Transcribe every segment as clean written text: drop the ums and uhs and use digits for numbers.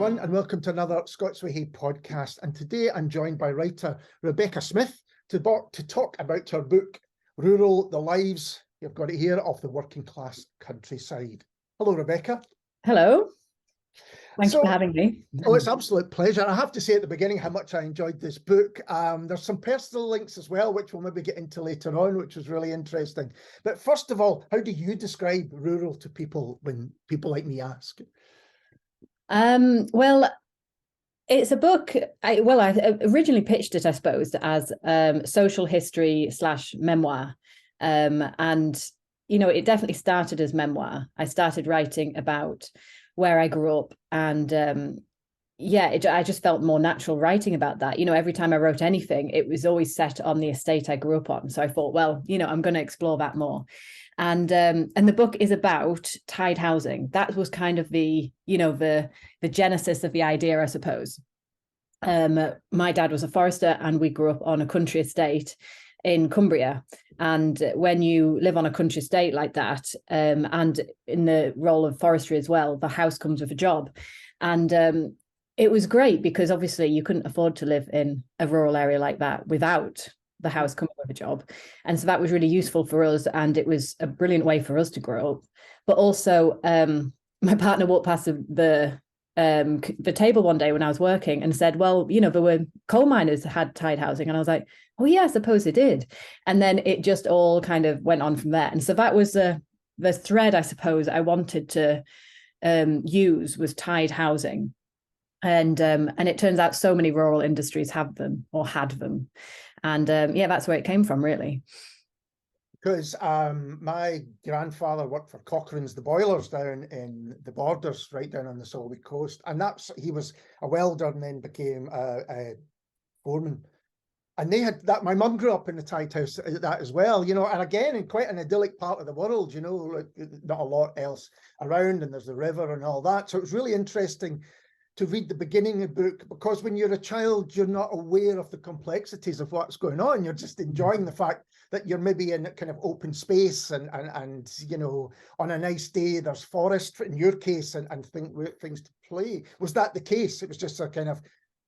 everyone, and welcome to another Scots Whay Hae podcast. And today I'm joined by writer Rebecca Smith to talk about her book, Rural, the Lives, you've got it here, of the working class countryside. Hello, Rebecca. Hello. Thanks for having me. Oh, it's an absolute pleasure. I have to say at the beginning how much I enjoyed this book. There's some personal links as well, which we'll maybe get into later on, which was really interesting. But first of all, how do you describe rural to people when people like me ask? Well, it's a book. I originally pitched it, I suppose, as social history / memoir. And, you know, it definitely started as memoir. I started writing about where I grew up, and I just felt more natural writing about that. You know, every time I wrote anything, it was always set on the estate I grew up on. So I thought, well, you know, I'm going to explore that more. And the book is about tied housing. That was kind of the genesis of the idea, I suppose. My dad was a forester, and we grew up on a country estate in Cumbria. And when you live on a country estate like that, and in the role of forestry as well, the house comes with a job. And it was great because obviously you couldn't afford to live in a rural area like that without the house coming with a job. And so that was really useful for us. And it was a brilliant way for us to grow up. But also my partner walked past the table one day when I was working and said, well, you know, there were coal miners that had tied housing. And I was like, oh yeah, I suppose they did. And then it just all kind of went on from there. And so that was the thread, I suppose, I wanted to use, was tied housing. And it turns out so many rural industries have them or had them. And that's where it came from, really. Because my grandfather worked for Cochrane's, the boilers down in the Borders, right down on the Solway coast. And he was a welder and then became a foreman. And they had that. My mum grew up in the tied house, that as well, you know, and again, in quite an idyllic part of the world, you know, like, not a lot else around, and there's the river and all that. So it was really interesting to read the beginning of the book, because when you're a child, you're not aware of the complexities of what's going on. You're just enjoying the fact that you're maybe in kind of open space and you know, on a nice day, there's forest in your case and things to play. Was that the case? It was just a kind of,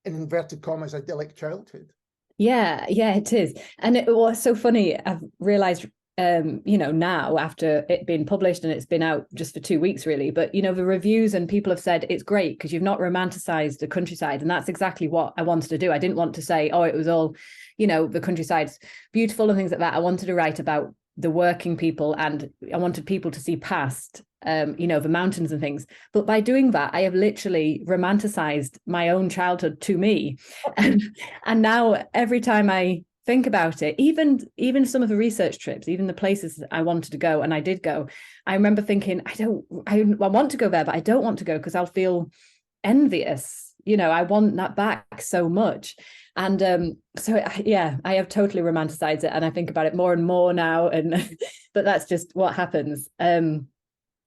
in inverted commas, idyllic childhood. Yeah, it is. And it was so funny. I've realized you know, now after it being published, and it's been out just for 2 weeks really, but you know, the reviews and people have said it's great because you've not romanticized the countryside, and that's exactly what I wanted to do. I didn't want to say, oh, it was all, you know, the countryside's beautiful and things like that. I wanted to write about the working people, and I wanted people to see past you know, the mountains and things. But by doing that, I have literally romanticized my own childhood to me. And now every time I think about it, even some of the research trips, even the places I wanted to go, and I did go, I remember thinking, I want to go there, but I don't want to go because I'll feel envious. You know, I want that back so much. And I have totally romanticized it, and I think about it more and more now. And but that's just what happens.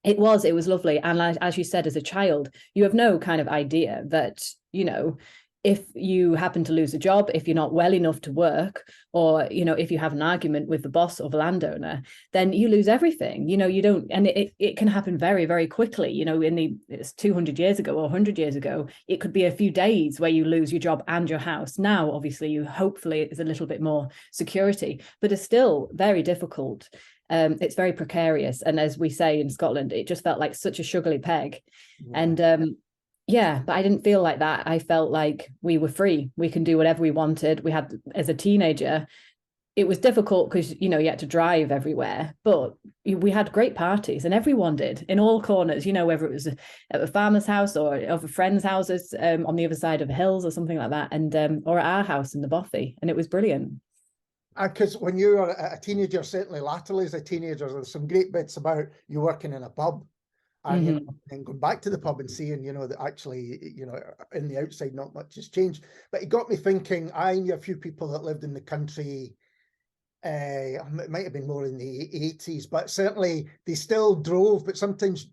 It was lovely. And as you said, as a child, you have no kind of idea that, you know, if you happen to lose a job, if you're not well enough to work, or, you know, if you have an argument with the boss or the landowner, then you lose everything. You know, you don't, and it can happen very, very quickly. You know, it's 200 years ago or 100 years ago, it could be a few days where you lose your job and your house. Now, obviously, hopefully it's a little bit more security, but it's still very difficult. It's very precarious. And as we say in Scotland, it just felt like such a sugary peg. Yeah. And but I didn't feel like that. I felt like we were free. We can do whatever we wanted. We had, as a teenager, it was difficult because, you know, you had to drive everywhere, but we had great parties, and everyone did, in all corners, you know, whether it was at a farmer's house or of friends' houses on the other side of the hills or something like that, and or at our house in the Bothy, and it was brilliant. Because when you were a teenager, certainly latterly as a teenager, there's some great bits about you working in a pub. And, you know, and going back to the pub and seeing, you know, that actually, you know, in the outside, not much has changed. But it got me thinking, I knew a few people that lived in the country. It might have been more in the 80s, but certainly they still drove. But sometimes,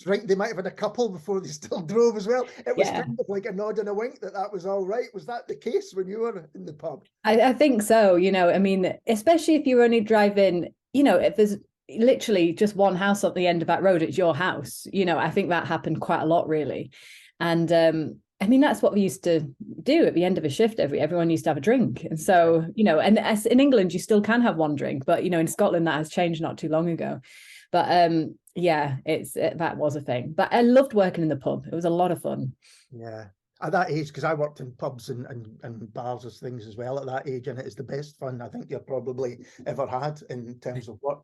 right, they might have had a couple before they still drove as well. It was kind of like a nod and a wink that was all right. Was that the case when you were in the pub? I think so. You know, I mean, especially if you're only driving, you know, if there's literally just one house at the end of that road, it's your house. You know, I think that happened quite a lot, really. And I mean, that's what we used to do at the end of a shift. Everyone used to have a drink. And so, and as in England, you still can have one drink, but, in Scotland, that has changed not too long ago. But yeah, that was a thing. But I loved working in the pub. It was a lot of fun. Yeah. At that age, because I worked in pubs and bars as things as well at that age, and it is the best fun I think you've probably ever had in terms of work.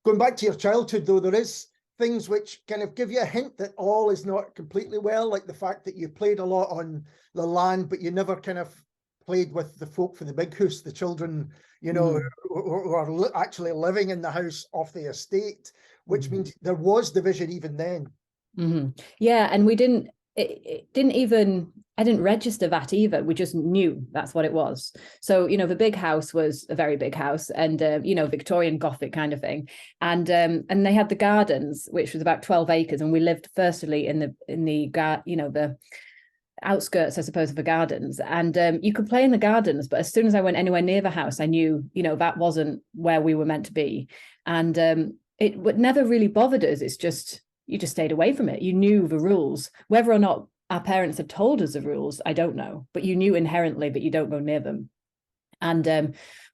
Going back to your childhood, though, there is things which kind of give you a hint that all is not completely well, like the fact that you played a lot on the land, but you never kind of played with the folk for the big house, the children, who are actually living in the house off the estate, which means there was division even then. Yeah, and we didn't. It didn't even, I didn't register that either. We just knew that's what it was. So, the big house was a very big house and, Victorian Gothic kind of thing. And they had the gardens, which was about 12 acres. And we lived firstly in the outskirts, I suppose, of the gardens. And you could play in the gardens, but as soon as I went anywhere near the house, I knew, that wasn't where we were meant to be. And it would never really bothered us. It's just, you just stayed away from it. You knew the rules. Whether or not our parents had told us the rules, I don't know, but you knew inherently that you don't go near them. And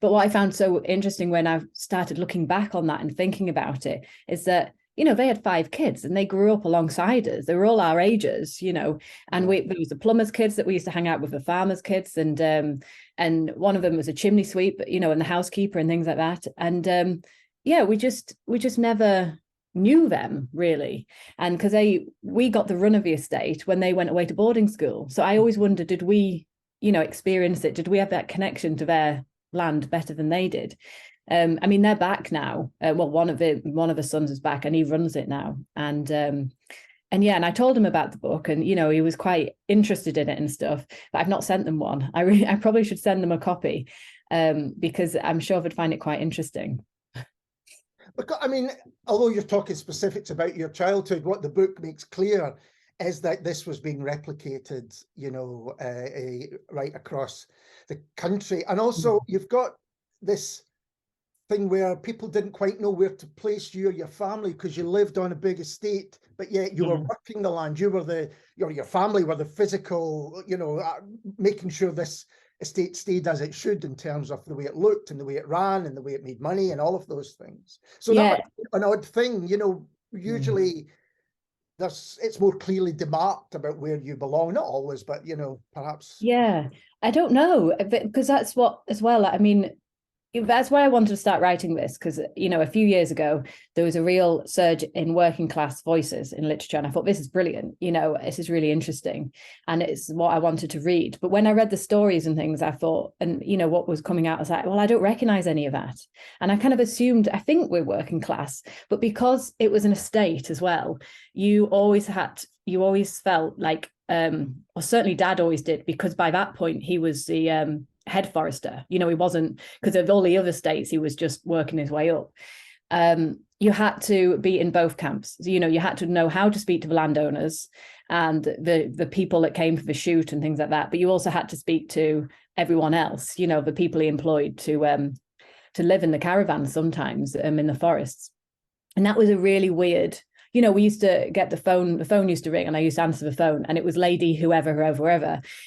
but what I found so interesting when I started looking back on that and thinking about it is that, they had 5 kids and they grew up alongside us. They were all our ages, and there was the plumbers' kids that we used to hang out with, the farmers' kids, and one of them was a chimney sweep, and the housekeeper and things like that. And we just never knew them really. And because we got the run of the estate when they went away to boarding school. So I always wondered, did we, experience it? Did we have that connection to their land better than they did? I mean, they're back now. One of the sons is back and he runs it now. And I told him about the book and, he was quite interested in it and stuff, but I've not sent them one. I probably should send them a copy because I'm sure they'd find it quite interesting. Because, I mean, although you're talking specifics about your childhood, what the book makes clear is that this was being replicated, right across the country. And also you've got this thing where people didn't quite know where to place you or your family because you lived on a big estate, but yet you were working the land. You were your family were the physical, making sure this estate stayed as it should in terms of the way it looked and the way it ran and the way it made money and all of those things. So that was an odd thing, usually it's more clearly demarked about where you belong. Not always, but perhaps. Yeah, I don't know, because that's what as well. I mean, that's why I wanted to start writing this, because a few years ago there was a real surge in working class voices in literature, and I thought, this is brilliant, this is really interesting and it's what I wanted to read. But when I read the stories and things, I thought, and what was coming out, I was like, well, I don't recognize any of that. And I kind of assumed, I think we're working class, but because it was an estate as well, you always felt like, or certainly Dad always did, because by that point he was the head forester. He wasn't, because of all the other states, he was just working his way up. You had to be in both camps. You had to know how to speak to the landowners and the people that came for the shoot and things like that. But you also had to speak to everyone else, the people he employed to live in the caravans sometimes in the forests. And that was a really weird, we used to get the phone used to ring and I used to answer the phone and it was lady whoever.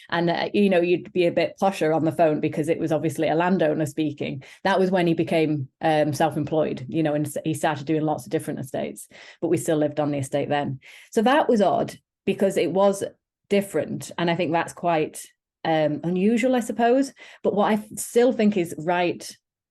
And, you'd be a bit posher on the phone because it was obviously a landowner speaking. That was when he became self-employed, and he started doing lots of different estates, but we still lived on the estate then. So that was odd because it was different. And I think that's quite unusual, I suppose. But what I still think is right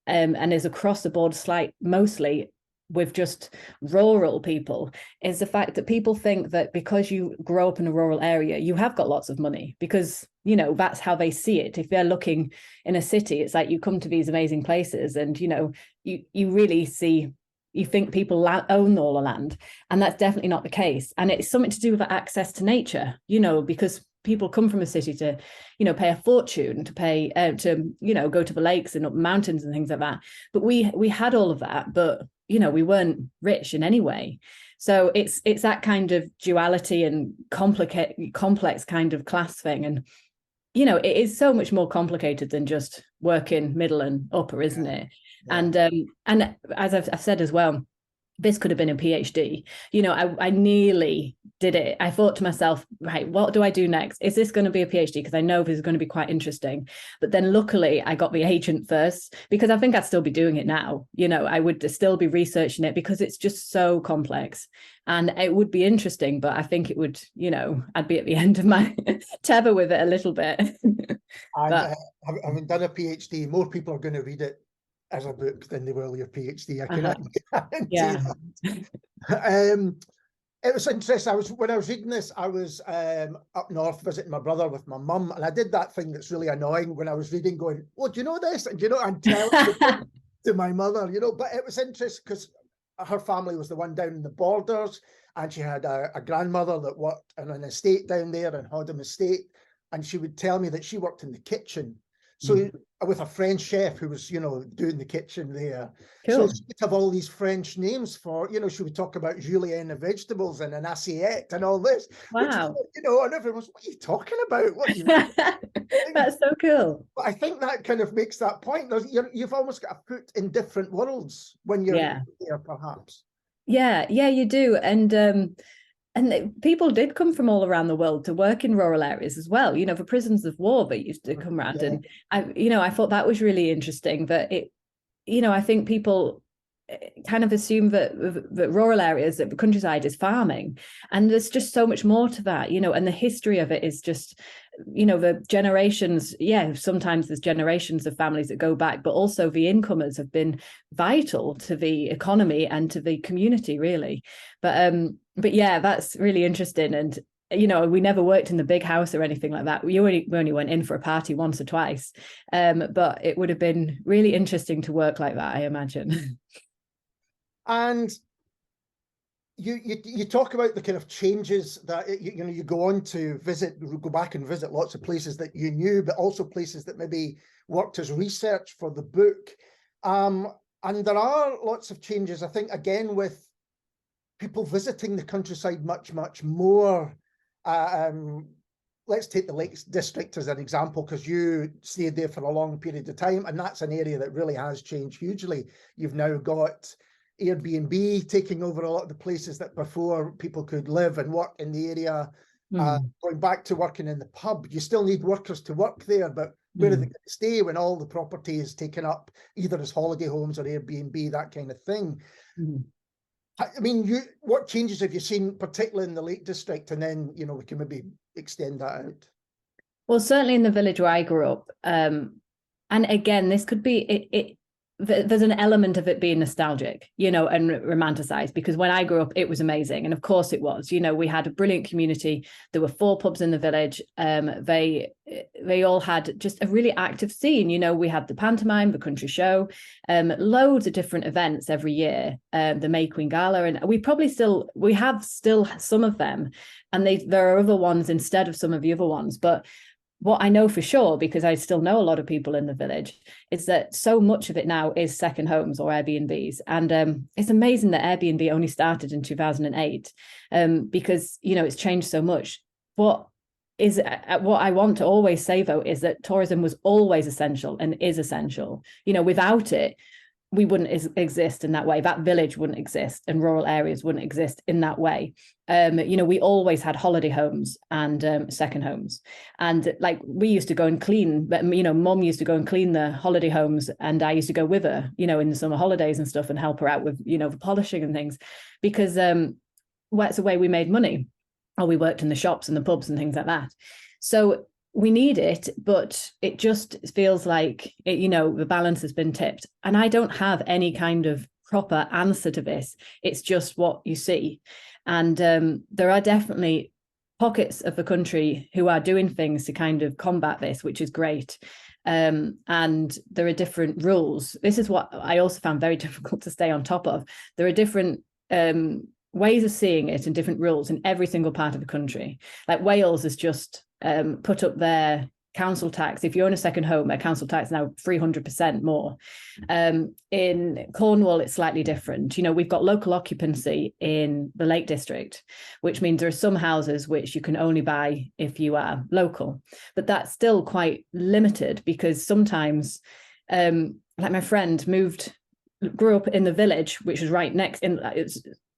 and is across the board mostly with just rural people is the fact that people think that because you grow up in a rural area, you have got lots of money because, that's how they see it. If they're looking in a city, it's like you come to these amazing places and, you really see, you think people own all the land, and that's definitely not the case. And it's something to do with access to nature, because people come from a city to, pay a fortune to pay, go to the lakes and up mountains and things like that. But we had all of that, but we weren't rich in any way. So it's that kind of duality and complex kind of class thing. And, it is so much more complicated than just working middle and upper, isn't it? Yeah. And as I've said as well, this could have been a PhD. You know, I nearly did it. I thought to myself, right, what do I do next? Is this going to be a PhD? Because I know this is going to be quite interesting. But then luckily I got the agent first, because I think I'd still be doing it now. You know, I would still be researching it because it's just so complex, and it would be interesting, but I think it would, you know, I'd be at the end of my tether with it a little bit. And having done a PhD, more people are going to read it as a book than they will your PhD. I can guarantee yeah. that. It was interesting. When I was reading this, I was up north visiting my brother with my mum, and I did that thing that's really annoying when I was reading, going, "Oh, do you know this?" And and tell it to my mother, But it was interesting because her family was the one down in the borders, and she had a grandmother that worked in an estate down there in Hodham Estate, and she would tell me that she worked in the kitchen. So with a French chef who was, doing the kitchen there. Cool. So she would have all these French names for, she would talk about julienne of vegetables and an assiette and all this. Wow. Which, and everyone was, what are you talking about? What are you That's so cool. But I think that kind of makes that point. You've almost got a foot in different worlds when you're there, perhaps. Yeah, you do. And people did come from all around the world to work in rural areas as well. The prisons of war that used to come around. And I thought that was really interesting. That I think people kind of assume that rural areas, that the countryside is farming, and there's just so much more to that. And the history of it is just, the generations. Sometimes there's generations of families that go back, but also the incomers have been vital to the economy and to the community, really. But yeah, that's really interesting. And we never worked in the big house or anything like that. We only went in for a party once or twice. But it would have been really interesting to work like that, I imagine. And you talk about the kind of changes that you go on to go back and visit lots of places that you knew, but also places that maybe worked as research for the book. And there are lots of changes, I think, again, with people visiting the countryside much, much more. Let's take the Lakes District as an example, because you stayed there for a long period of time, and that's an area that really has changed hugely. You've now got Airbnb taking over a lot of the places that before people could live and work in the area. Going back to working in the pub, you still need workers to work there, but where are they going to stay when all the property is taken up, either as holiday homes or Airbnb, that kind of thing? I mean, what changes have you seen, particularly in the Lake District? And then, we can maybe extend that out. Well, certainly in the village where I grew up. And again, this could be, there's an element of it being nostalgic, and romanticized, because when I grew up, it was amazing. And of course it was, we had a brilliant community. There were 4 pubs in the village. They all had just a really active scene. We had the pantomime, the country show, loads of different events every year, the May Queen Gala. And we have still some of them. And there are other ones instead of some of the other ones. But what I know for sure, because I still know a lot of people in the village, is that so much of it now is second homes or Airbnbs. And it's amazing that Airbnb only started in 2008, because, it's changed so much. What I want to always say, though, is that tourism was always essential and is essential. Without it, we wouldn't exist in that way. That village wouldn't exist, and rural areas wouldn't exist in that way. We always had holiday homes and second homes. And like, we used to go and clean, but mum used to go and clean the holiday homes, and I used to go with her, in the summer holidays and stuff, and help her out with, the polishing and things, because that's the way we made money. Or we worked in the shops and the pubs and things like that. So we need it, but it just feels like the balance has been tipped. And I don't have any kind of proper answer to this. It's just what you see. And there are definitely pockets of the country who are doing things to kind of combat this, which is great. And there are different rules. This is what I also found very difficult to stay on top of. There are different ways of seeing it and different rules in every single part of the country. Like Wales has just put up their council tax. If you own a second home, their council tax is now 300% more. In Cornwall, it's slightly different. We've got local occupancy in the Lake District, which means there are some houses which you can only buy if you are local. But that's still quite limited, because sometimes, like my friend moved grew up in the village, which was right next in. It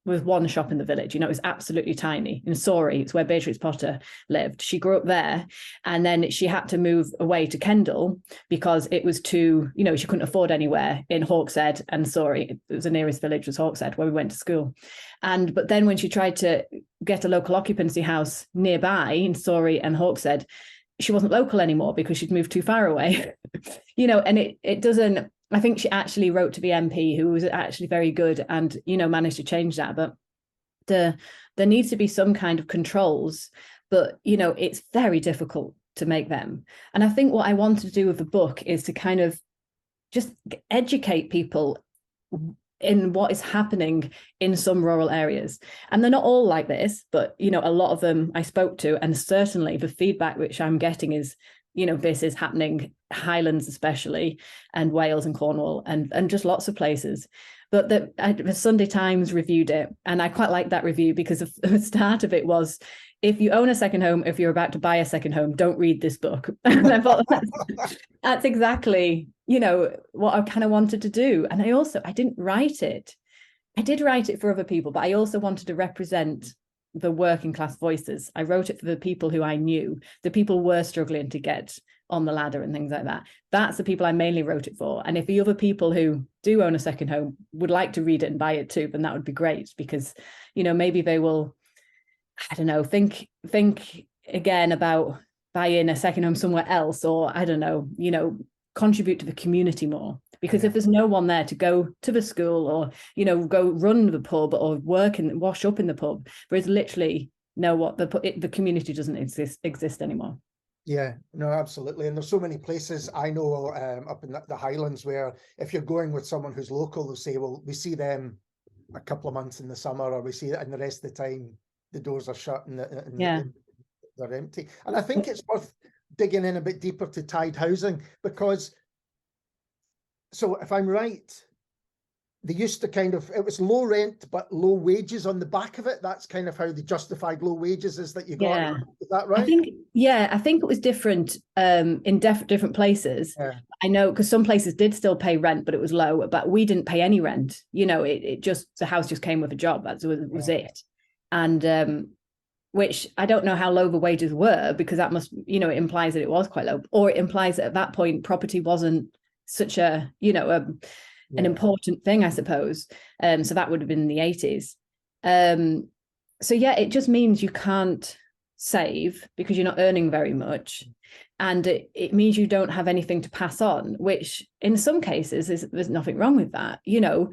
was one shop in the village. You know, it was absolutely tiny. In Sorry, it's where Beatrix Potter lived. She grew up there, and then she had to move away to Kendal because it was too, you know, she couldn't afford anywhere in Hawkshead and Sorry. It was the nearest village was Hawkshead, where we went to school. But then when she tried to get a local occupancy house nearby in Sorry and Hawkshead, she wasn't local anymore because she'd moved too far away. You know, and it doesn't. I think she actually wrote to the MP, who was actually very good, and, you know, managed to change that. But there needs to be some kind of controls, but, you know, it's very difficult to make them. And I think what I wanted to do with the book is to kind of just educate people in what is happening in some rural areas. And they're not all like this, but, you know, a lot of them I spoke to, and certainly the feedback which I'm getting is, you know, this is happening, Highlands especially, and Wales and Cornwall, and just lots of places. But the Sunday Times reviewed it, and I quite like that review because the start of it was, if you own a second home, if you're about to buy a second home, don't read this book. And I thought that's exactly, you know, what I kind of wanted to do. And I didn't write it. I did write it for other people, but I also wanted to represent the working class voices. I wrote it for the people who I knew, the people were struggling to get on the ladder and things like that. That's the people I mainly wrote it for. And if the other people who do own a second home would like to read it and buy it too, then that would be great, because, you know, maybe they will, I don't know, think again about buying a second home somewhere else, or I don't know, you know, contribute to the community more. Because if there's no one there to go to the school, or, you know, go run the pub or wash up in the pub, there is literally the community doesn't exist anymore. Yeah, no, absolutely. And there's so many places I know up in the Highlands where if you're going with someone who's local, they'll say, well, we see them a couple of months in the summer, or we see it, and the rest of the time the doors are shut and they're empty. And I think it's worth digging in a bit deeper to tied housing, because, so if I'm right, they used to it was low rent but low wages on the back of it. That's kind of how they justified low wages, is that you got. Yeah. Is that right? I think it was different in different places. Yeah. I know, because some places did still pay rent, but it was low. But we didn't pay any rent. You know, it just, the house just came with a job. That was it. And which I don't know how low the wages were, because that must, you know, it implies that it was quite low, or it implies that at that point property wasn't such a, you know, an important thing, I suppose. So that would have been in the 80s. So yeah, it just means you can't save because you're not earning very much. And it means you don't have anything to pass on, which in some cases there's nothing wrong with that. You know,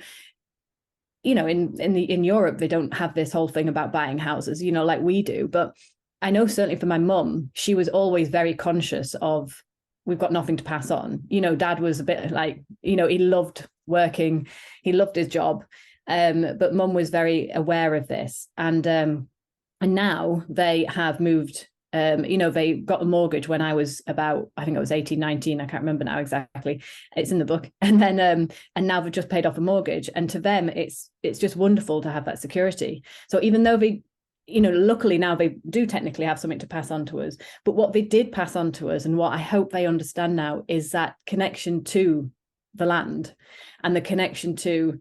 in Europe, they don't have this whole thing about buying houses, you know, like we do. But I know certainly for my mum, she was always very conscious of, we've got nothing to pass on. You know, Dad was a bit like, you know, he loved working, he loved his job. But Mum was very aware of this. And now they have moved, you know, they got a mortgage when I was about, I think I was 18, 19, I can't remember now exactly. It's in the book. And then, and now they've just paid off a mortgage. And to them, it's just wonderful to have that security. So even though they, you know, luckily now they do technically have something to pass on to us, but what they did pass on to us, and what I hope they understand now, is that connection to the land and the connection to,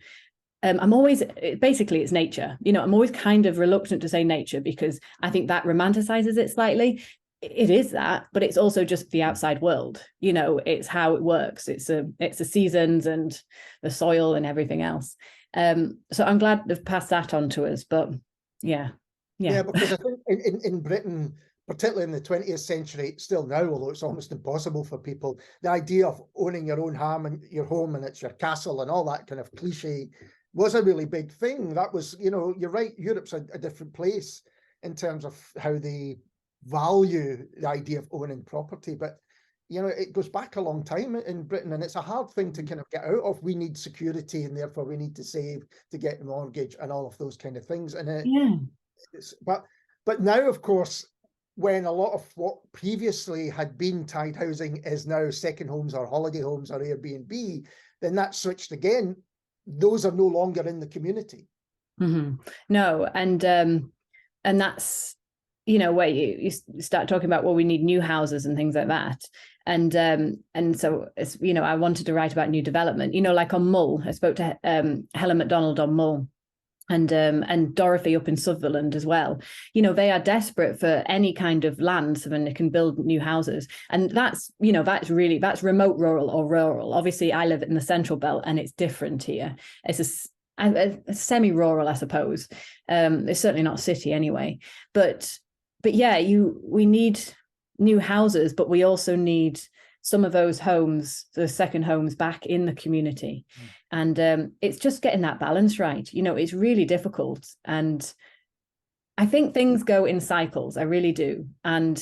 basically it's nature. You know, I'm always kind of reluctant to say nature, because I think that romanticizes it slightly. It is that, but it's also just the outside world. You know, it's how it works. It's the seasons and the soil and everything else. So I'm glad they've passed that on to us, but yeah, because I think in Britain, particularly in the 20th century, still now, although it's almost impossible for people, the idea of owning your own home and it's your castle and all that kind of cliche was a really big thing. That was, you know, you're right, Europe's a different place in terms of how they value the idea of owning property. But, you know, it goes back a long time in Britain, and it's a hard thing to kind of get out of. We need security, and therefore we need to save to get a mortgage and all of those kind of things. And but now, of course, when a lot of what previously had been tied housing is now second homes or holiday homes or Airbnb, then that switched again. Those are no longer in the community. Mm-hmm. No, and that's, you know, where you start talking about, well, we need new houses and things like that. And so it's, you know, I wanted to write about new development, you know, like on Mull. I spoke to Helen MacDonald on Mull, and Dorothy up in Sutherland as well. You know, they are desperate for any kind of land so then they can build new houses. And that's, you know, that's remote rural or rural. Obviously, I live in the Central Belt and it's different here. It's a semi-rural, I suppose. It's certainly not a city anyway. But yeah, we need new houses, but we also need some of those homes, the second homes, back in the community. And it's just getting that balance right. You know, it's really difficult. And I think things go in cycles. I really do. And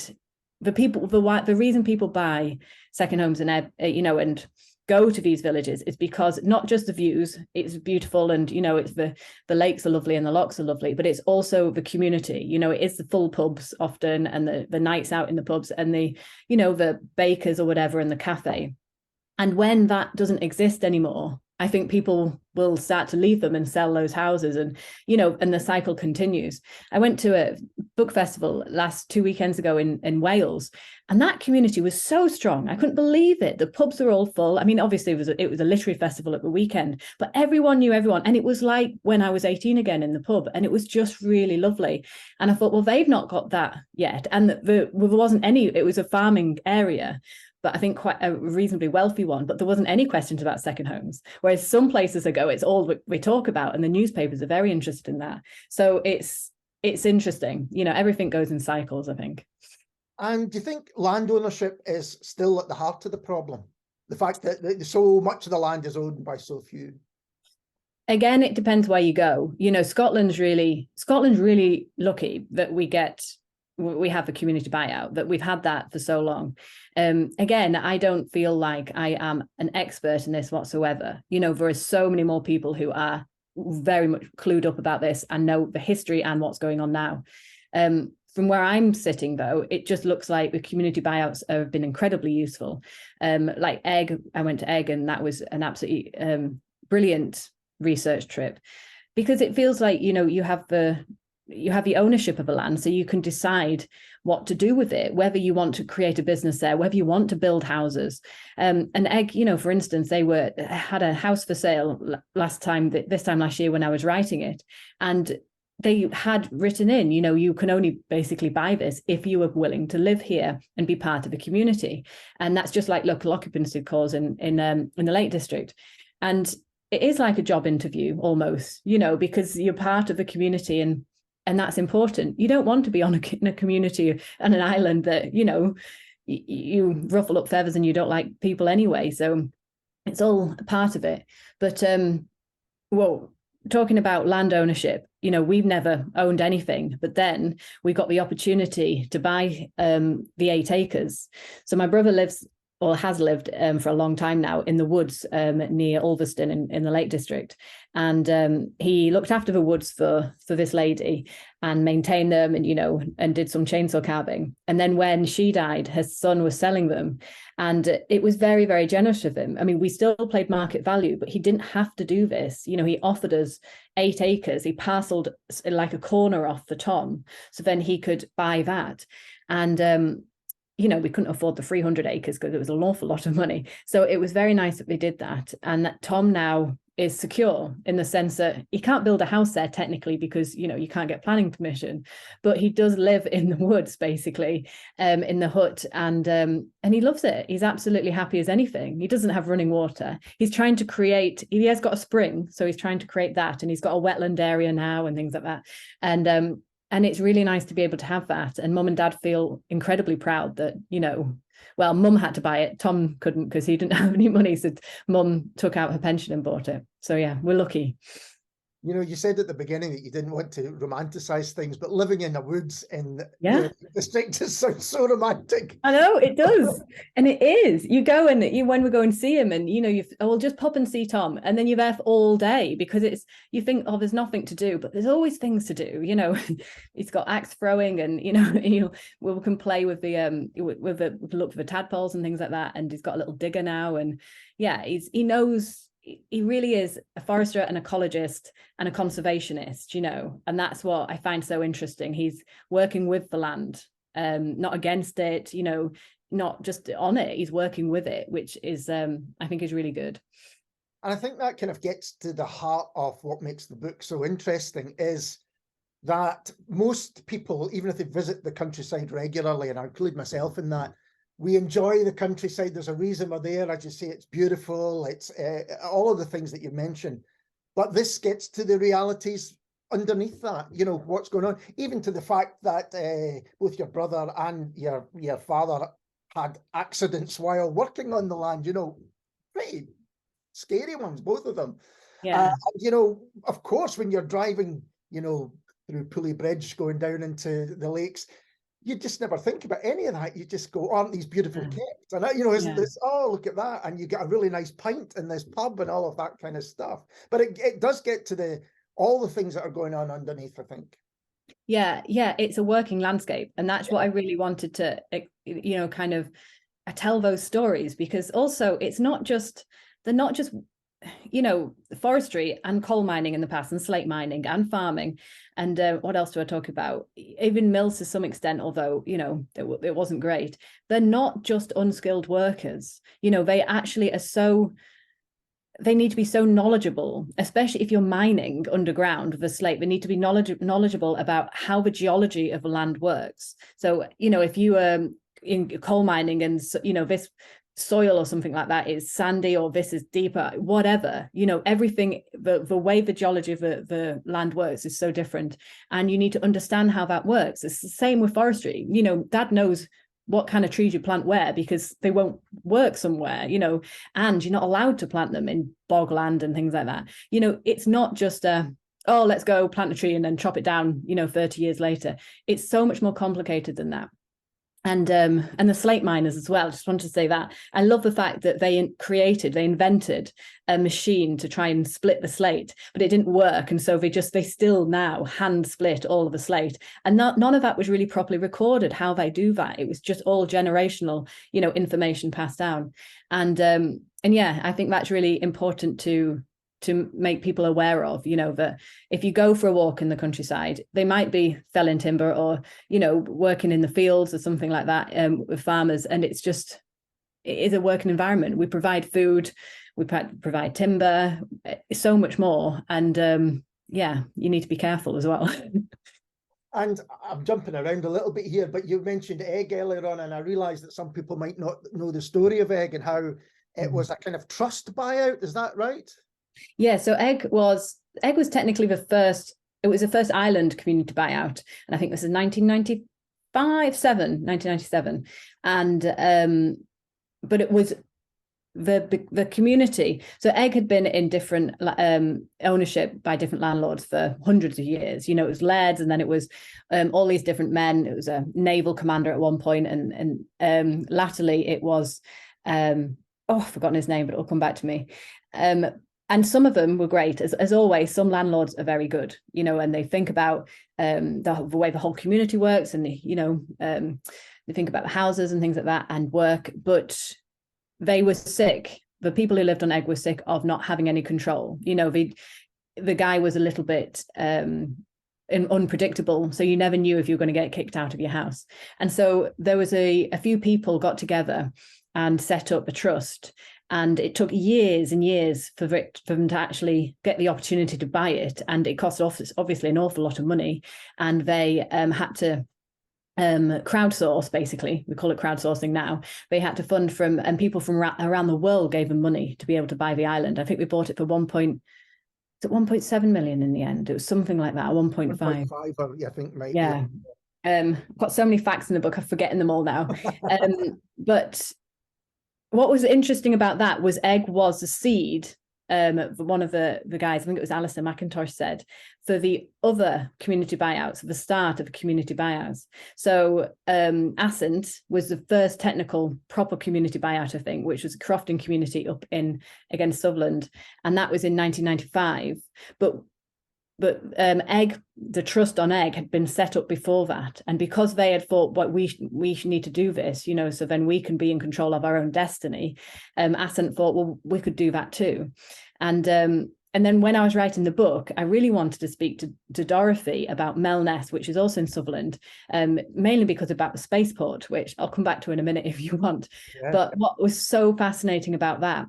the reason people buy second homes and, you know, and go to these villages is because not just the views, it's beautiful, and, you know, it's the lakes are lovely and the lochs are lovely, but it's also the community. You know, it is the full pubs often, and the nights out in the pubs, and the, you know, the bakers or whatever in the cafe. And when that doesn't exist anymore, I think people will start to leave them and sell those houses, and, you know, and the cycle continues. I went to a book festival 2 weekends ago in Wales, and that community was so strong. I couldn't believe it. The pubs were all full. I mean, obviously it was a literary festival at the weekend, but everyone knew everyone. And it was like when I was 18 again in the pub, and it was just really lovely. And I thought, well, they've not got that yet. And there wasn't any, it was a farming area, but I think quite a reasonably wealthy one, but there wasn't any questions about second homes. Whereas some places ago, it's all we talk about, and the newspapers are very interested in that. So it's interesting. You know, everything goes in cycles, I think. And do you think land ownership is still at the heart of the problem? The fact that so much of the land is owned by so few? Again, it depends where you go. You know, Scotland's really lucky that we have the community buyout, that we've had that for so long. Again, I don't feel like I am an expert in this whatsoever. You know, there are so many more people who are very much clued up about this and know the history and what's going on now. From where I'm sitting, though, it just looks like the community buyouts have been incredibly useful. Like Egg, I went to Egg, and that was an absolutely brilliant research trip, because it feels like, you know, you have the ownership of a land, so you can decide what to do with it, whether you want to create a business there, whether you want to build houses. And Egg, you know, for instance, they had a house for sale this time last year when I was writing it, and they had written in, you know, you can only basically buy this if you are willing to live here and be part of the community. And that's just like local occupancy clause in the Lake District. And it is like a job interview almost, you know, because you're part of the community, and that's important. You don't want to be in a community on an island that, you know, you ruffle up feathers and you don't like people anyway. So it's all a part of it. But well, talking about land ownership, you know, we've never owned anything, but then we got the opportunity to buy the 8 acres. So my brother has lived for a long time now in the woods near Ulverston in the Lake District. And he looked after the woods for this lady and maintained them, and, you know, and did some chainsaw carving. And then when she died, her son was selling them. And it was very, very generous of him. I mean, we still played market value, but he didn't have to do this. You know, he offered us 8 acres. He parceled like a corner off for Tom, so then he could buy that. And you know, we couldn't afford the 300 acres because it was an awful lot of money. So it was very nice that they did that. And that Tom now is secure in the sense that he can't build a house there technically because, you know, you can't get planning permission, but he does live in the woods, basically, in the hut. And he loves it. He's absolutely happy as anything. He doesn't have running water. He's trying to he has got a spring, so he's trying to create that. And he's got a wetland area now and things like that. And it's really nice to be able to have that. And Mum and Dad feel incredibly proud that, you know, well, Mum had to buy it. Tom couldn't because he didn't have any money. So Mum took out her pension and bought it. So yeah, we're lucky. You know, you said at the beginning that you didn't want to romanticize things, but living in the woods in the district just sounds so romantic. I know it does. And it is. You go and when we go and see him, and, you know, we'll just pop and see Tom, and then you're there for all day because you think, oh, there's nothing to do, but there's always things to do. You know, he's got axe throwing, and, you know, we can play with the look for the tadpoles and things like that. And he's got a little digger now, and yeah, he knows. He really is a forester, an ecologist, and a conservationist, you know, and that's what I find so interesting. He's working with the land, not against it, you know, not just on it, he's working with it, which is I think is really good. And I think that kind of gets to the heart of what makes the book so interesting, is that most people, even if they visit the countryside regularly, and I include myself in that, we enjoy the countryside. There's a reason we're there. As you say, it's beautiful. It's all of the things that you mentioned. But this gets to the realities underneath that, you know, what's going on, even to the fact that both your brother and your father had accidents while working on the land, you know, pretty scary ones, both of them. Yeah. You know, of course, when you're driving, you know, through Pulley Bridge going down into the lakes, you just never think about any of that. You just go, aren't these beautiful kept? And you know, isn't this, oh, look at that. And you get a really nice pint in this pub and all of that kind of stuff. But it does get to all the things that are going on underneath, I think. Yeah, it's a working landscape. And that's what I really wanted to, you know, kind of tell those stories, because also they're not just, you know, forestry and coal mining in the past, and slate mining and farming. And what else do I talk about? Even mills to some extent, although, you know, it wasn't great. They're not just unskilled workers. You know, they actually are they need to be so knowledgeable, especially if you're mining underground with a slate. They need to be knowledgeable about how the geology of the land works. So, you know, if you are in coal mining and, you know, this soil or something like that is sandy, or this is deeper, whatever, you know, everything, the way the geology of the land works is so different, and you need to understand how that works. It's the same with forestry. You know, Dad knows what kind of trees you plant where, because they won't work somewhere, you know, and you're not allowed to plant them in bogland and things like that. You know, it's not just oh, let's go plant a tree and then chop it down, you know, 30 years later. It's so much more complicated than that. And the slate miners as well. Just wanted to say that I love the fact that they invented a machine to try and split the slate, but it didn't work, and so they still now hand split all of the slate, and none of that was really properly recorded how they do that. It was just all generational, you know, information passed down. And yeah, I think that's really important to make people aware of, you know, that if you go for a walk in the countryside, they might be felling timber, or, you know, working in the fields or something like that with farmers. And it is a working environment. We provide food, we provide timber, so much more. And yeah, you need to be careful as well. And I'm jumping around a little bit here, but you mentioned egg earlier on, and I realised that some people might not know the story of egg and how it was a kind of trust buyout. Is that right? Yeah, so Egg was technically the first island community buyout, and I think this is 1997. And but it was the community. So Egg had been in different ownership by different landlords for hundreds of years. You know, it was lairds, and then it was all these different men. It was a naval commander at one point, and latterly it was I've forgotten his name, but it'll come back to me. And some of them were great. As always, some landlords are very good, you know, and they think about the way the whole community works, and they think about the houses and things like that and work. But they were sick. The people who lived on Egg were sick of not having any control. You know, the guy was a little bit unpredictable, so you never knew if you were going to get kicked out of your house. And so there was a few people got together and set up a trust. And it took years and years for them to actually get the opportunity to buy it. And it cost obviously an awful lot of money. And they had to crowdsource, basically. We call it crowdsourcing now. They had to fund from, and people from around the world gave them money to be able to buy the island. I think we bought it for 1.7 million in the end. It was something like that, 1.5. 1.5, I think, maybe. Yeah. Got so many facts in the book, I'm forgetting them all now. But what was interesting about that was Egg was the seed, one of the guys, I think it was Alistair McIntosh, said, for the other community buyouts, the start of the community buyouts. So Ascent was the first technical proper community buyout, I think, which was a crofting community up in against Sutherland, and that was in 1995. But Egg, the trust on Egg had been set up before that. And because they had thought, well, we need to do this, you know, so then we can be in control of our own destiny, Ascent thought, well, we could do that too. And and then when I was writing the book, I really wanted to speak to Dorothy about Melness, which is also in Sutherland, mainly because about the spaceport, which I'll come back to in a minute if you want. Yeah. But what was so fascinating about that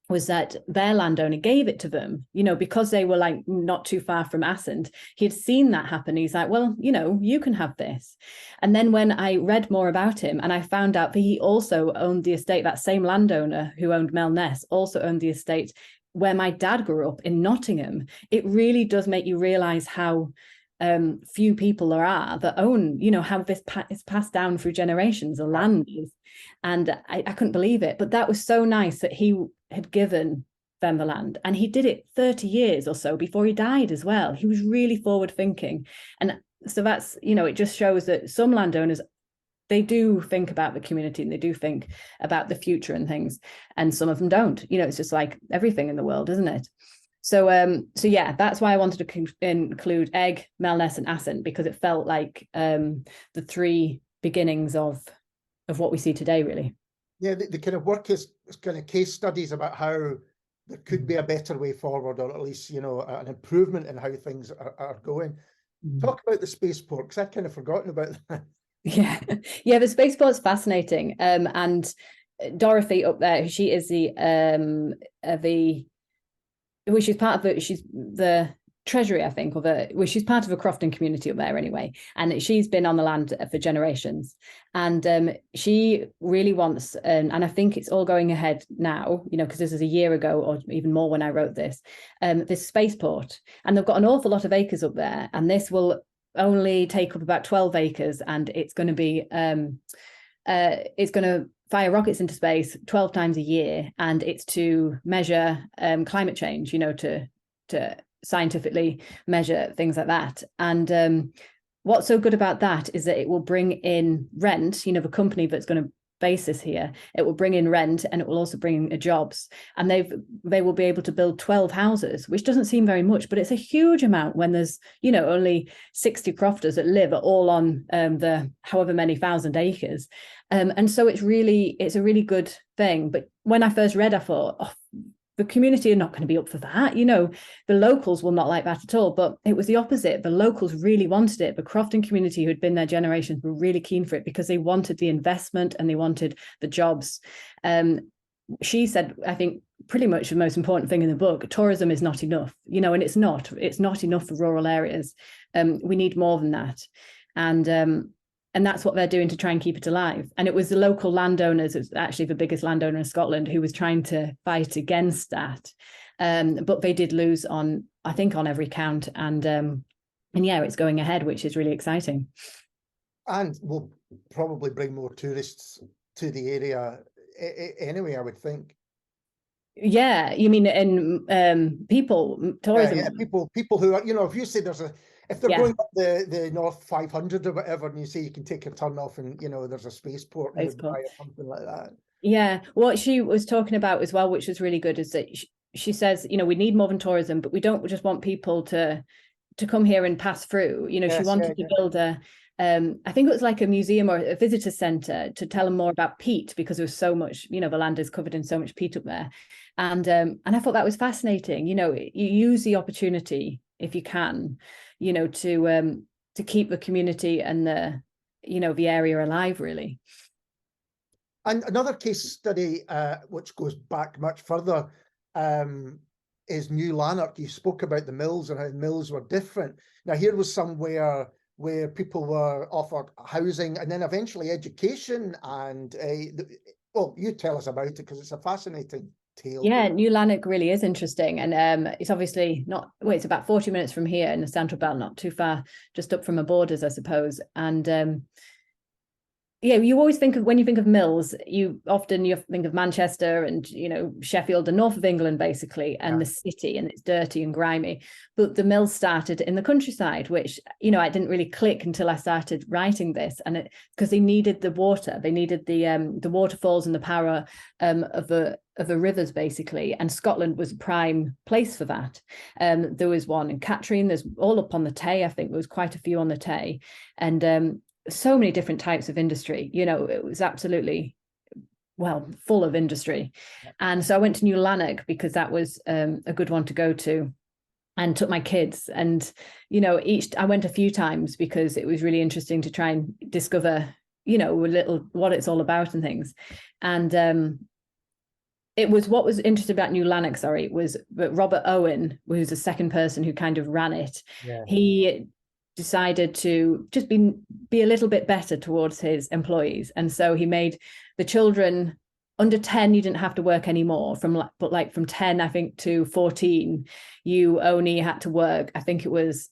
was that their landowner gave it to them, because they were like not too far from Ascent. He'd seen that happen. He's like, well, you can have this. And then when I read more about him and I found out that he also owned the estate, that same landowner who owned Melness also owned the estate where my dad grew up in Nottingham, it really does make you realize how few people there are that own, how this is passed down through generations, the land is. And I couldn't believe it. But that was so nice that he had given them the land. And he did it 30 years or so before he died as well. He was really forward thinking. And so that's, it just shows that some landowners, they do think about the community and they do think about the future and things. And some of them don't. It's just like everything in the world, isn't it? So yeah, that's why I wanted to include Egg, Melness, and Ascent, because it felt like the three beginnings of what we see today, really. Yeah, the kind of work is kind of case studies about how there could be a better way forward, or at least, an improvement in how things are going. Talk about the spaceport, because I'd kind of forgotten about that. Yeah, the spaceport's fascinating. And Dorothy up there, she is she's part of it. She's the treasury, I think, she's part of a crofting community up there anyway. And she's been on the land for generations. And she really wants, and I think it's all going ahead now, because this is a year ago or even more when I wrote this spaceport. And they've got an awful lot of acres up there. And this will only take up about 12 acres. And it's going to be, it's going to fire rockets into space 12 times a year, and it's to measure climate change, to scientifically measure things like that. And what's so good about that is that it will bring in rent, the company that's going to base this here, it will bring in rent, and it will also bring in jobs. And they will be able to build 12 houses, which doesn't seem very much, but it's a huge amount when there's, only 60 crofters that live all on the however many thousand acres. And so it's a really good thing. But when I first read, I thought, the community are not going to be up for that. The locals will not like that at all. But it was the opposite. The locals really wanted it. The crofting community who had been there generations were really keen for it because they wanted the investment and they wanted the jobs. She said, I think, pretty much the most important thing in the book, tourism is not enough, and it's not enough for rural areas. We need more than that. And that's what they're doing to try and keep it alive. And it was the local landowners, it's actually the biggest landowner in Scotland, who was trying to fight against that. But they did lose on every count. And yeah, it's going ahead, which is really exciting. And will probably bring more tourists to the area anyway, I would think. Yeah, you mean in tourism? Yeah, people who are, if you say if they're going up the North 500 or whatever, and you say you can take a turn off and, there's a spaceport or something like that. Yeah, what she was talking about as well, which was really good, is that she says, we need more than tourism, but we don't just want people to come here and pass through. She wanted to build I think it was like a museum or a visitor centre to tell them more about peat, because there was so much, the land is covered in so much peat up there. And I thought that was fascinating. You use the opportunity if you can, to keep the community and the area alive, really. And another case study, which goes back much further, is New Lanark. You spoke about the mills and how mills were different. Now, here was somewhere where people were offered housing and then eventually education. And you tell us about it, because it's a fascinating tale. Yeah, New Lanark really is interesting. And it's obviously it's about 40 minutes from here in the Central Belt, not too far, just up from the borders, I suppose. And yeah, you always think of, when you think of mills, you think of Manchester and, Sheffield, the north of England, basically, and the city, and it's dirty and grimy. But the mills started in the countryside, which, I didn't really click until I started writing this. And because they needed the water, they needed the waterfalls and the power of the rivers, basically. And Scotland was a prime place for that. There was one in Katrine, there's all up on the Tay. I think there was quite a few on the Tay. And so many different types of industry. It was absolutely well, full of industry. And so I went to New Lanark because that was a good one to go to, and took my kids. And, you know, I went a few times because it was really interesting to try and discover, you know, a little what it's all about and things. And it was, what was interesting about New Lanark, was that Robert Owen, who's the second person who kind of ran it, he decided to just be a little bit better towards his employees. And so he made the children under 10, you didn't have to work anymore. But like from 10, I think, to 14, you only had to work, I think it was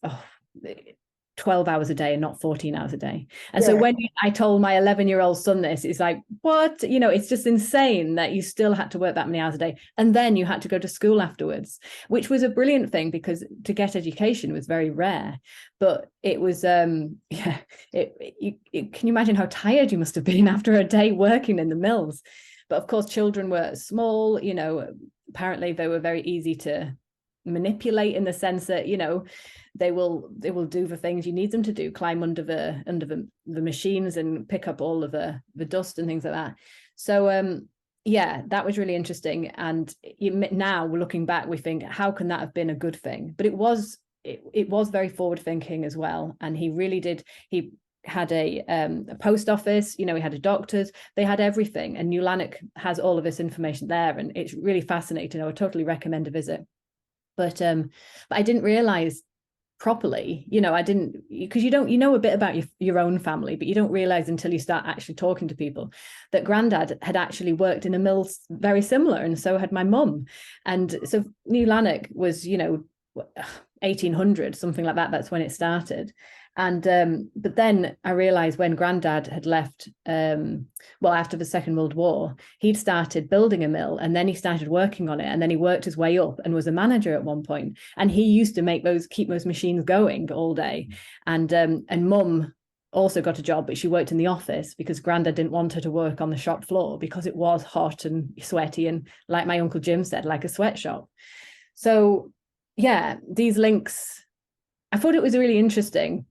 12 hours a day and not 14 hours a day. And so when I told my 11-year-old son this, it's like, what? You know, it's just insane that you still had to work that many hours a day. And then you had to go to school afterwards, which was a brilliant thing because to get education was very rare. But it was, can you imagine how tired you must have been after a day working in the mills? But of course, children were small, you know, apparently they were very easy to manipulate in the sense that, you know, they will do the things you need them to do, climb under the machines and pick up all of the dust and things like that. So yeah, that was really interesting. And now we're looking back, we think, how can that have been a good thing? But it was very forward thinking as well. And he really did. He had a post office, you know, he had a doctor's, they had everything. And New Lanark has all of this information there, and it's really fascinating. I would totally recommend a visit. But I didn't realize properly, you know, I didn't, because you know a bit about your own family, but you don't realize until you start actually talking to people that Grandad had actually worked in a mill very similar, and so had my mum. And so New Lanark was, you know, 1800, something like that. That's when it started. And but then I realized when Grandad had left, after the Second World War, he'd started building a mill, and then he started working on it, and then he worked his way up and was a manager at one point. And he used to keep those machines going all day. And Mum also got a job, but she worked in the office because Grandad didn't want her to work on the shop floor because it was hot and sweaty, and like my Uncle Jim said, like a sweatshop. So yeah, these links, I thought it was really interesting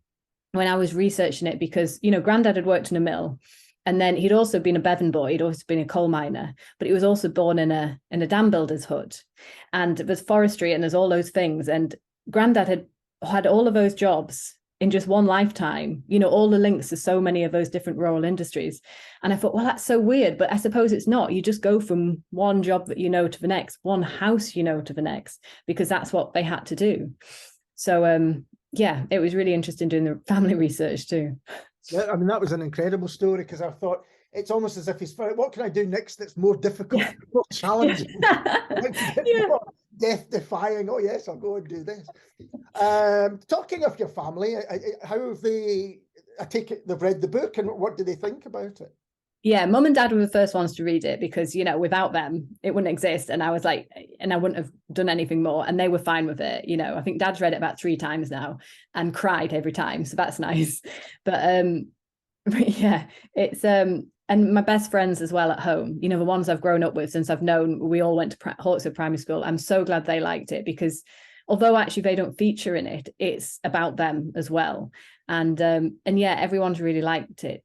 when I was researching it, because, you know, Grandad had worked in a mill, and then he'd also been a Bevan boy. He'd also been a coal miner, but he was also born in a dam builder's hut, and there's forestry and there's all those things. And Grandad had all of those jobs in just one lifetime, you know, all the links to so many of those different rural industries. And I thought, well, that's so weird, but I suppose it's not. You just go from one job that you know to the next, one house you know to the next, because that's what they had to do. So yeah, it was really interesting doing the family research too. Yeah, I mean, that was an incredible story, because I thought it's almost as if he's found, what can I do next that's more difficult, more challenging, more death-defying? Oh yes, I'll go and do this. Talking of your family, how have they, I take it they've read the book, and what do they think about it? Yeah, Mum and Dad were the first ones to read it, because, you know, without them, it wouldn't exist. And I was like, and I wouldn't have done anything more. And they were fine with it. You know, I think Dad's read it about 3 times now and cried every time. So that's nice. But yeah, it's, and my best friends as well at home, you know, the ones I've grown up with since I've known, we all went to Hawkshead Primary School. I'm so glad they liked it, because although actually they don't feature in it, it's about them as well. And yeah, everyone's really liked it.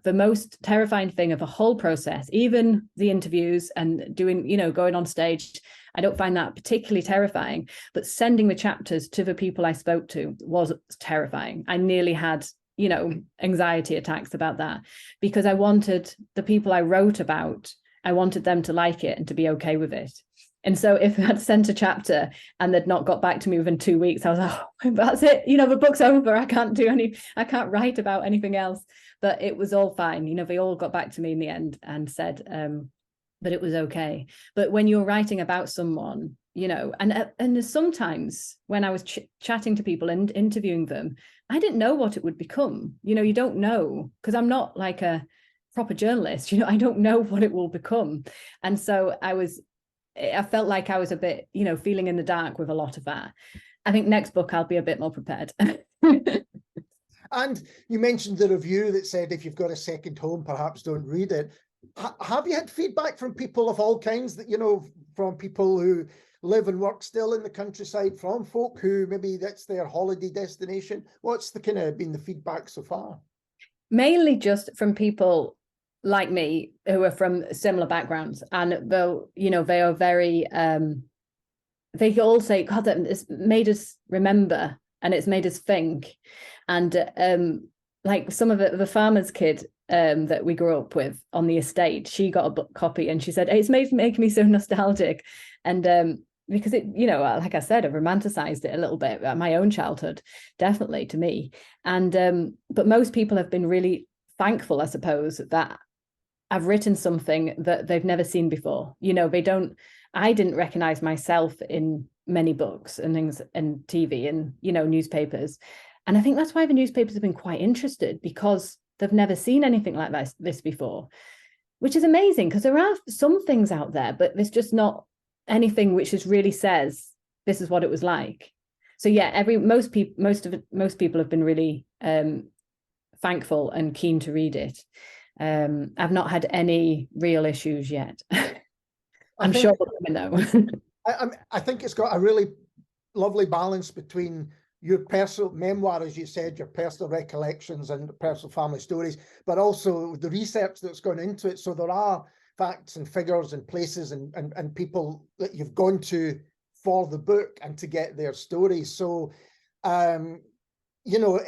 The most terrifying thing of the whole process, even the interviews and doing, you know, going on stage, I don't find that particularly terrifying, but sending the chapters to the people I spoke to was terrifying. I nearly had, you know, anxiety attacks about that, because I wanted the people I wrote about, I wanted them to like it and to be okay with it. And so if I'd sent a chapter and they'd not got back to me within 2 weeks, I was like, oh, that's it. You know, the book's over. I can't write about anything else. But it was all fine. You know, they all got back to me in the end and said that it was okay. But when you're writing about someone, you know, and sometimes when I was chatting to people and interviewing them, I didn't know what it would become. You know, you don't know, because I'm not like a proper journalist. You know, I don't know what it will become. And so I felt like I was a bit, you know, feeling in the dark with a lot of that. I think next book I'll be a bit more prepared. And you mentioned the review that said, if you've got a second home, perhaps don't read it. Have you had feedback from people of all kinds, that, you know, from people who live and work still in the countryside, from folk who maybe that's their holiday destination? What's the kind of been the feedback so far? Mainly just from people like me who are from similar backgrounds, and though, you know, they are very, they all say, God, that it's made us remember and it's made us think. And like some of the farmer's kid that we grew up with on the estate, she got a book copy and she said, it's making me so nostalgic. And because it, you know, like I said, I've romanticized it a little bit, my own childhood, definitely to me. And but most people have been really thankful, I suppose, that I've written something that they've never seen before. You know, I didn't recognize myself in many books and things and TV and, you know, newspapers. And I think that's why the newspapers have been quite interested, because they've never seen anything like this before, which is amazing, because there are some things out there, but there's just not anything which just really says this is what it was like. So yeah, most people have been really thankful and keen to read it. I've not had any real issues yet. I'm sure though. I think it's got a really lovely balance between your personal memoir, as you said, your personal recollections and personal family stories, but also the research that's gone into it. So there are facts and figures and places and people that you've gone to for the book and to get their stories. So, you know,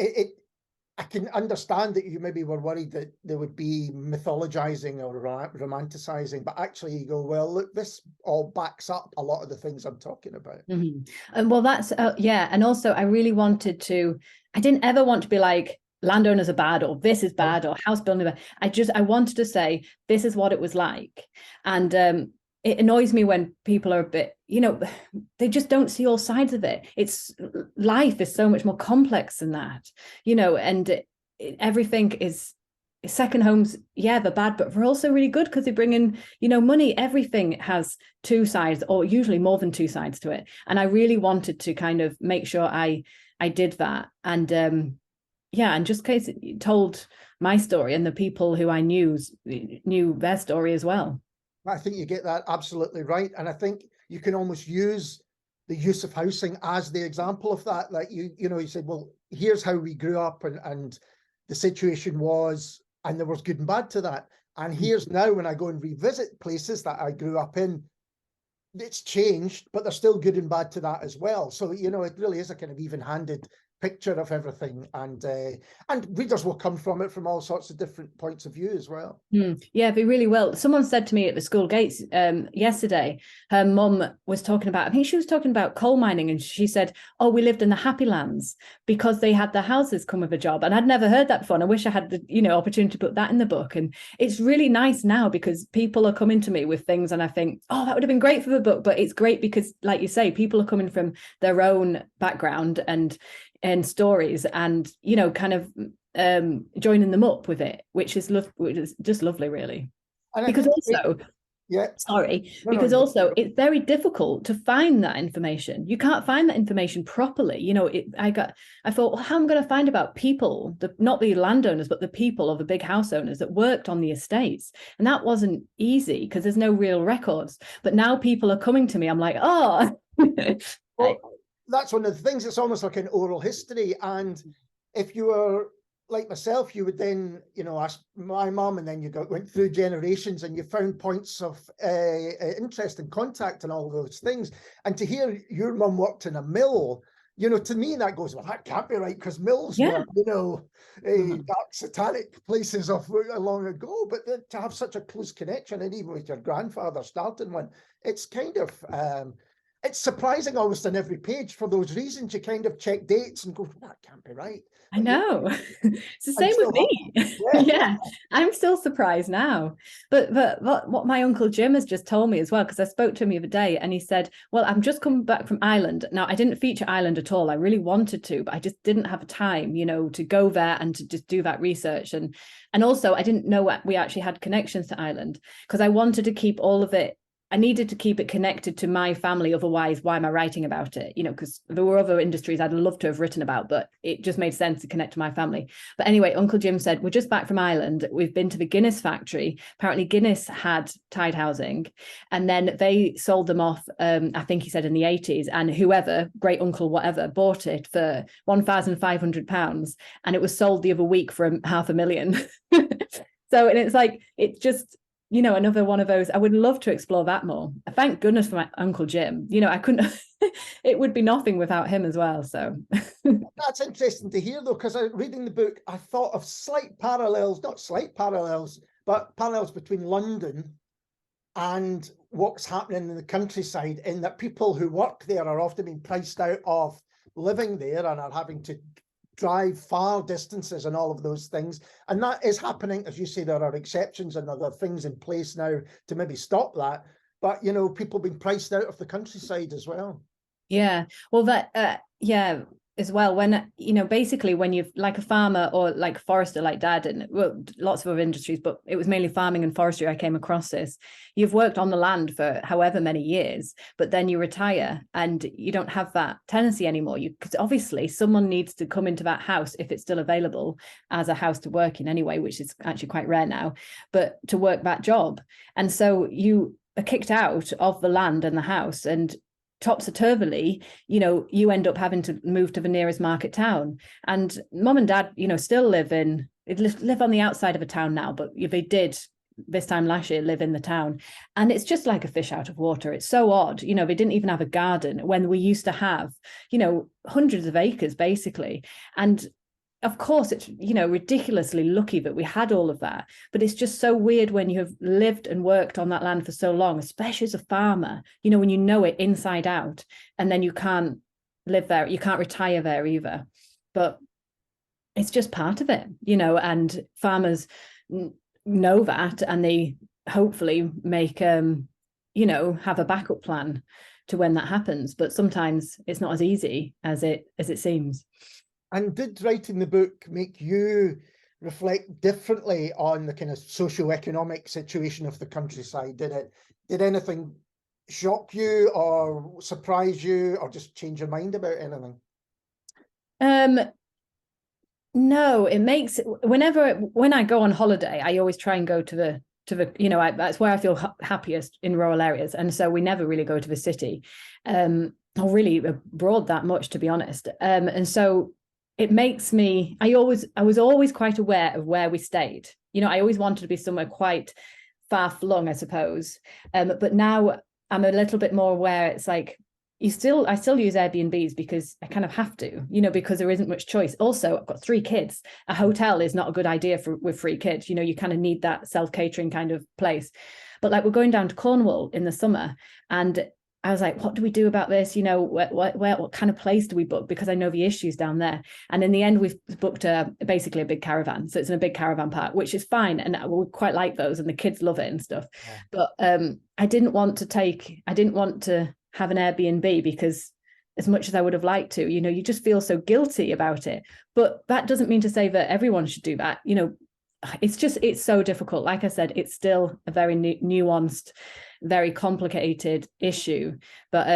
I can understand that you maybe were worried that there would be mythologizing or romanticizing, but actually you go, well, look, this all backs up a lot of the things I'm talking about. Mm-hmm. And well, that's, yeah. And also I really wanted to, I didn't ever want to be like, landowners are bad, or this is bad, or house building. I wanted to say, this is what it was like. And it annoys me when people are a bit, you know, they just don't see all sides of it. Life is so much more complex than that, you know, and everything is second homes. Yeah, they're bad, but they're also really good because they bring in, you know, money. Everything has two sides, or usually more than two sides to it. And I really wanted to kind of make sure I did that. And yeah, and just in case it told my story, and the people who I knew their story as well. I think you get that absolutely right. And I think you can almost use the use of housing as the example of that. Like you know, you said, well, here's how we grew up and the situation was, and there was good and bad to that. And here's now when I go and revisit places that I grew up in, it's changed, but there's still good and bad to that as well. So, you know, it really is a kind of even-handed picture of everything, and readers will come from it from all sorts of different points of view as well. Yeah, they really will. Someone said to me at the school gates yesterday, her mum was talking about, I think she was talking about coal mining, and she said, oh, we lived in the happy lands because they had their houses come with a job. And I'd never heard that before, and I wish I had the, you know, opportunity to put that in the book. And it's really nice now because people are coming to me with things, and I think, oh, that would have been great for the book. But it's great because, like you say, people are coming from their own background and stories, and, you know, kind of joining them up with it, which is just lovely, really. And because also, also it's very difficult to find that information. You can't find that information properly. You know, I thought, well, how am I going to find about people, not the landowners, but the people or the big house owners that worked on the estates? And that wasn't easy because there's no real records. But now people are coming to me. I'm like, oh. Well, that's one of the things. It's almost like an oral history. And if you were like myself, you would then, you know, ask my mum, and then you went through generations and you found points of interest and contact and all those things. And to hear your mum worked in a mill, you know, to me that goes, well, that can't be right, because mills were, you know, dark satanic places of long ago. But then to have such a close connection, and even with your grandfather starting one, it's kind of it's surprising almost on every page. For those reasons, you kind of check dates and go, well, that can't be right. I know. It's the same with me. Yeah, I'm still surprised now. But what my Uncle Jim has just told me as well, because I spoke to him the other day, and he said, well, I'm just coming back from Ireland. Now, I didn't feature Ireland at all. I really wanted to, but I just didn't have time, you know, to go there and to just do that research. And also, I didn't know we actually had connections to Ireland, because I wanted to keep all of it. I needed to keep it connected to my family. Otherwise, why am I writing about it? You know, because there were other industries I'd love to have written about, but it just made sense to connect to my family. But anyway, Uncle Jim said, we're just back from Ireland. We've been to the Guinness factory. Apparently Guinness had tied housing, and then they sold them off, I think he said in the 80s, and whoever, great uncle, whatever, bought it for £1,500. And it was sold the other week for £500,000. So, and it's like, it's just, you know, another one of those. I would love to explore that more. Thank goodness for my Uncle Jim. You know, I couldn't, it would be nothing without him as well. So that's interesting to hear, though, because reading the book, I thought of slight parallels, not slight parallels, but parallels between London and what's happening in the countryside, in that people who work there are often being priced out of living there and are having to drive far distances and all of those things. And that is happening. As you say, there are exceptions and other things in place now to maybe stop that. But, you know, people being priced out of the countryside as well. Yeah. Well, that, yeah, as well, when, you know, basically when you've like a farmer or like a forester like Dad, and well, lots of other industries, but it was mainly farming and forestry I came across this. You've worked on the land for however many years, but then you retire and you don't have that tenancy anymore. Because obviously someone needs to come into that house, if it's still available as a house to work in anyway, which is actually quite rare now, but to work that job. And so you are kicked out of the land and the house, and topsy-turvily, you know, you end up having to move to the nearest market town. And Mum and Dad, you know, still live on the outside of a town now, but they did this time last year live in the town, and it's just like a fish out of water. It's so odd, you know, they didn't even have a garden when we used to have, you know, hundreds of acres basically. And of course, it's, you know, ridiculously lucky that we had all of that. But it's just so weird when you have lived and worked on that land for so long, especially as a farmer, you know, when you know it inside out, and then you can't live there, you can't retire there either. But it's just part of it, you know, and farmers know that, and they hopefully make, you know, have a backup plan to when that happens. But sometimes it's not as easy as it seems. And did writing the book make you reflect differently on the kind of socio-economic situation of the countryside? Did anything shock you or surprise you or just change your mind about anything? No, it makes, when I go on holiday, I always try and go to the you know, that's where I feel happiest, in rural areas. And so we never really go to the city, or really abroad that much, to be honest. And so it makes me, I was always quite aware of where we stayed. You know, I always wanted to be somewhere quite far flung, I suppose. But now I'm a little bit more aware. It's like, I still use Airbnbs because I kind of have to, you know, because there isn't much choice. Also, I've got 3 kids. A hotel is not a good idea with 3 kids. You know, you kind of need that self-catering kind of place. But like, we're going down to Cornwall in the summer, and I was like, what do we do about this? You know, what kind of place do we book? Because I know the issues down there. And in the end, we've booked basically a big caravan. So it's in a big caravan park, which is fine. And we quite like those, and the kids love it and stuff. Yeah. But I didn't want to have an Airbnb, because as much as I would have liked to, you know, you just feel so guilty about it. But that doesn't mean to say that everyone should do that. You know, it's so difficult. Like I said, it's still a very nuanced, very complicated issue. But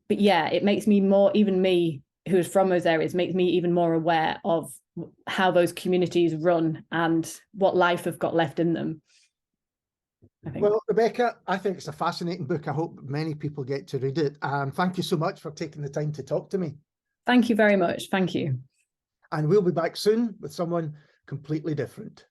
yeah, it makes me more, even me who's from those areas, makes me even more aware of how those communities run and what life have got left in them. Well, Rebecca, I think it's a fascinating book. I hope many people get to read it. Thank you so much for taking the time to talk to me. Thank you very much. Thank you. And we'll be back soon with someone completely different.